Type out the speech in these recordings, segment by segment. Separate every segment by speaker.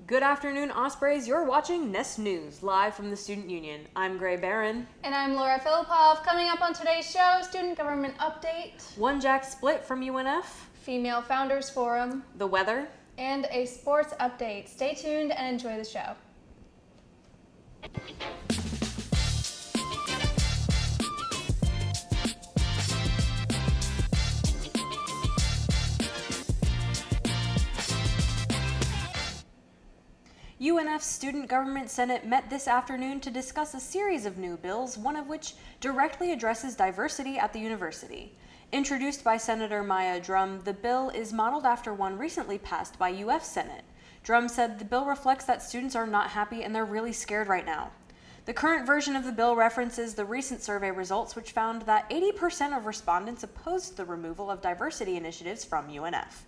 Speaker 1: Good afternoon, Ospreys. You're watching Nest News, live from the Student Union. I'm Grae Barron.
Speaker 2: And I'm Laura Filipov. Coming up on today's show, Student Government Update,
Speaker 1: OneJax split from UNF,
Speaker 2: Female Founders Forum,
Speaker 1: the weather,
Speaker 2: and a sports update. Stay tuned and enjoy the show.
Speaker 1: UNF's Student Government Senate met this afternoon to discuss a series of new bills, one of which directly addresses diversity at the university. Introduced by Senator Maya Drum, the bill is modeled after one recently passed by UF Senate. Drum said the bill reflects that students are not happy and they're really scared right now. The current version of the bill references the recent survey results, which found that 80% of respondents opposed the removal of diversity initiatives from UNF.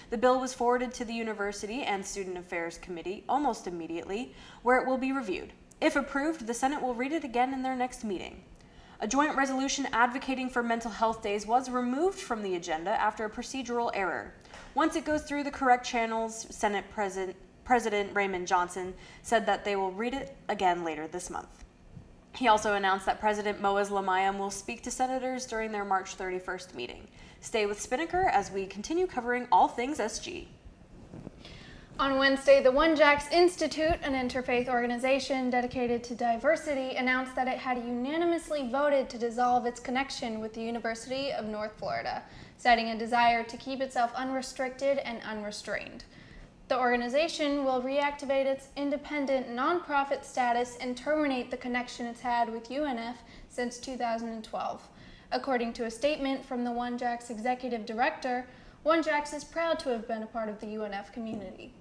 Speaker 1: The bill was forwarded to the University and Student Affairs Committee almost immediately, where it will be reviewed. If approved, the Senate will read it again in their next meeting. A joint resolution advocating for mental health days was removed from the agenda after a procedural error. Once it goes through the correct channels, Senate President Raymond Johnson said that they will read it again later this month. He also announced that President Moaz Lamayam will speak to senators during their March 31st meeting. Stay with Spinnaker as we continue covering all things SG.
Speaker 2: On Wednesday, the OneJax Institute, an interfaith organization dedicated to diversity, announced that it had unanimously voted to dissolve its connection with the University of North Florida, citing a desire to keep itself unrestricted and unrestrained. The organization will reactivate its independent nonprofit status and terminate the connection it's had with UNF since 2012. According to a statement from the OneJax executive director, OneJax is proud to have been a part of the UNF community.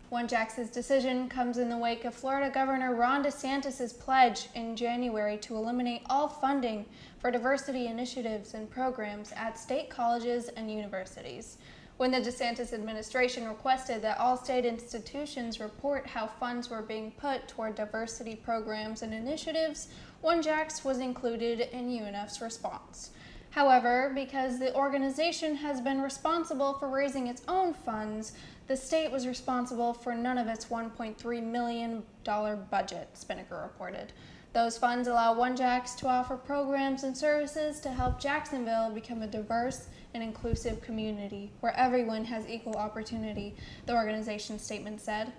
Speaker 2: OneJax's decision comes in the wake of Florida Governor Ron DeSantis' pledge in January to eliminate all funding for diversity initiatives and programs at state colleges and universities. When the DeSantis administration requested that all state institutions report how funds were being put toward diversity programs and initiatives, OneJax was included in UNF's response. However, because the organization has been responsible for raising its own funds, the state was responsible for none of its $1.3 million budget, Spinnaker reported. Those funds allow OneJax to offer programs and services to help Jacksonville become a diverse and inclusive community where everyone has equal opportunity, the organization's statement said.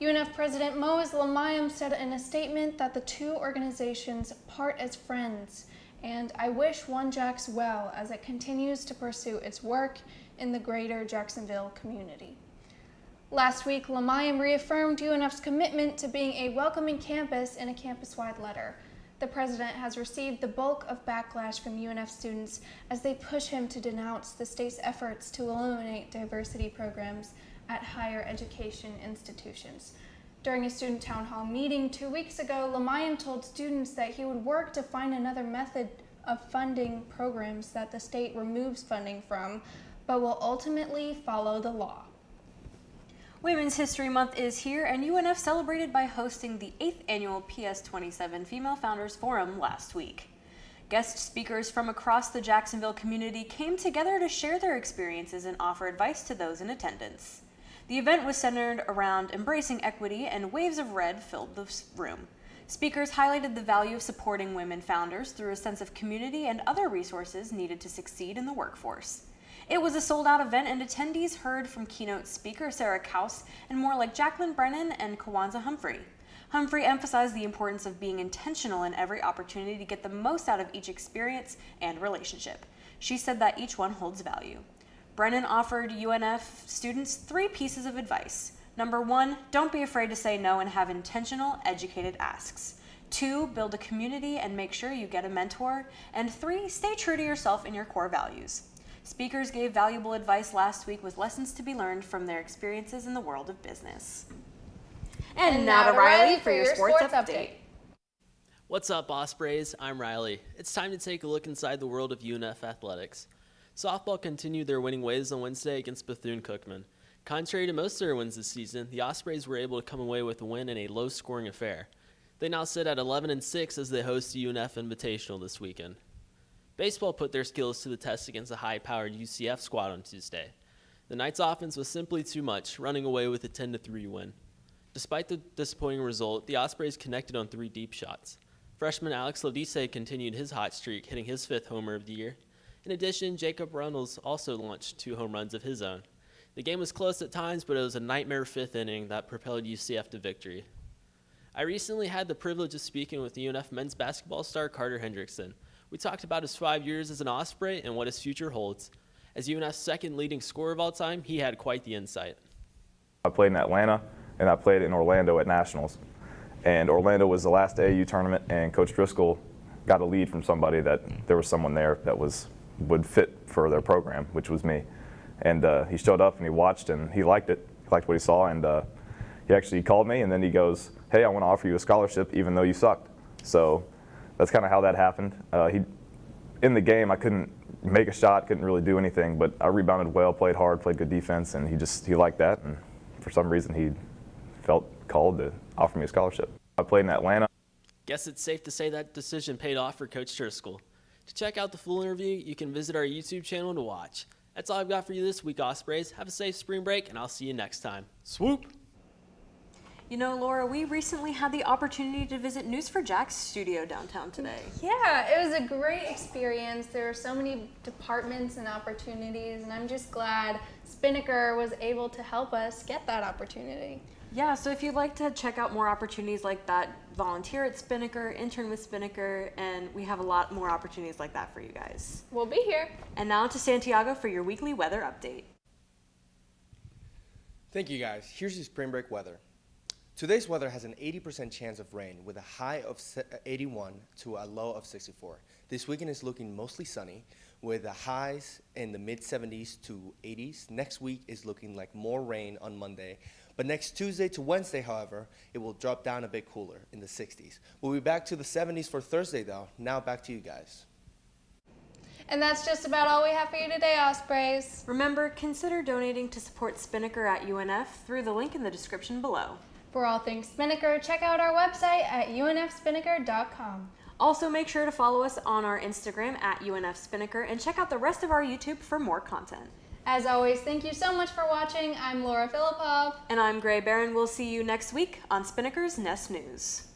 Speaker 2: UNF President Moaz Lamayam said in a statement that the two organizations part as friends, and I wish OneJax well as it continues to pursue its work in the greater Jacksonville community. Last week, Lamayam reaffirmed UNF's commitment to being a welcoming campus in a campus-wide letter. The president has received the bulk of backlash from UNF students as they push him to denounce the state's efforts to eliminate diversity programs at higher education institutions. During a student town hall meeting 2 weeks ago, Lamayam told students that he would work to find another method of funding programs that the state removes funding from, but will ultimately follow the law.
Speaker 1: Women's History Month is here, and UNF celebrated by hosting the 8th annual PS27 Female Founders Forum last week. Guest speakers from across the Jacksonville community came together to share their experiences and offer advice to those in attendance. The event was centered around embracing equity, and waves of red filled the room. Speakers highlighted the value of supporting women founders through a sense of community and other resources needed to succeed in the workforce. It was a sold-out event, and attendees heard from keynote speaker Sarah Kaus and more like Jacqueline Brennan and Kawanza Humphrey. Humphrey emphasized the importance of being intentional in every opportunity to get the most out of each experience and relationship. She said that each one holds value. Brennan offered UNF students 3 pieces of advice. Number 1, don't be afraid to say no and have intentional, educated asks. 2, build a community and make sure you get a mentor. And 3, stay true to yourself and your core values. Speakers gave valuable advice last week with lessons to be learned from their experiences in the world of business. And now to Riley for your sports update.
Speaker 3: What's up, Ospreys? I'm Riley. It's time to take a look inside the world of UNF athletics. Softball continued their winning ways on Wednesday against Bethune-Cookman. Contrary to most of their wins this season, the Ospreys were able to come away with a win in a low-scoring affair. They now sit at 11-6 as they host the UNF Invitational this weekend. Baseball put their skills to the test against a high-powered UCF squad on Tuesday. The Knights' offense was simply too much, running away with a 10-3 win. Despite the disappointing result, the Ospreys connected on 3 deep shots. Freshman Alex Lodice continued his hot streak, hitting his 5th homer of the year. In addition, Jacob Reynolds also launched 2 home runs of his own. The game was close at times, but it was a nightmare 5th inning that propelled UCF to victory. I recently had the privilege of speaking with UNF men's basketball star Carter Hendrickson. We talked about his 5 years as an Osprey and what his future holds. As UNF's second leading scorer of all time, he had quite the insight.
Speaker 4: I played in Atlanta, and I played in Orlando at Nationals. And Orlando was the last AAU tournament, and Coach Driscoll got a lead from somebody that there was someone there that would fit for their program, which was me. And he showed up and he watched and he liked it. He liked what he saw, and he actually called me and then he goes, "Hey, I want to offer you a scholarship even though you sucked." So that's kind of how that happened. In the game, I couldn't make a shot, couldn't really do anything, but I rebounded well, played hard, played good defense, and he liked that. And for some reason, he felt called to offer me a scholarship. I played in Atlanta.
Speaker 3: Guess it's safe to say that decision paid off for Coach Driscoll. To check out the full interview, you can visit our YouTube channel to watch. That's all I've got for you this week, Ospreys. Have a safe spring break, and I'll see you next time. Swoop!
Speaker 1: You know, Laura, we recently had the opportunity to visit News4Jack's studio downtown today.
Speaker 2: Yeah, it was a great experience. There are so many departments and opportunities, and I'm just glad Spinnaker was able to help us get that opportunity.
Speaker 1: Yeah, so if you'd like to check out more opportunities like that, volunteer at Spinnaker, intern with Spinnaker, and we have a lot more opportunities like that for you guys.
Speaker 2: We'll be here.
Speaker 1: And now to Santiago for your weekly weather update.
Speaker 5: Thank you, guys. Here's your spring break weather. Today's weather has an 80% chance of rain with a high of 81 to a low of 64. This weekend is looking mostly sunny with the highs in the mid-70s to 80s. Next week is looking like more rain on Monday. But next Tuesday to Wednesday, however, it will drop down a bit cooler in the 60s. We'll be back to the 70s for Thursday, though. Now back to you guys.
Speaker 2: And that's just about all we have for you today, Ospreys.
Speaker 1: Remember, consider donating to support Spinnaker at UNF through the link in the description below.
Speaker 2: For all things Spinnaker, check out our website at unfspinnaker.com.
Speaker 1: Also, make sure to follow us on our Instagram at UNF Spinnaker and check out the rest of our YouTube for more content.
Speaker 2: As always, thank you so much for watching. I'm Laura Filipov.
Speaker 1: And I'm Grae Barron. We'll see you next week on Spinnaker's Nest News.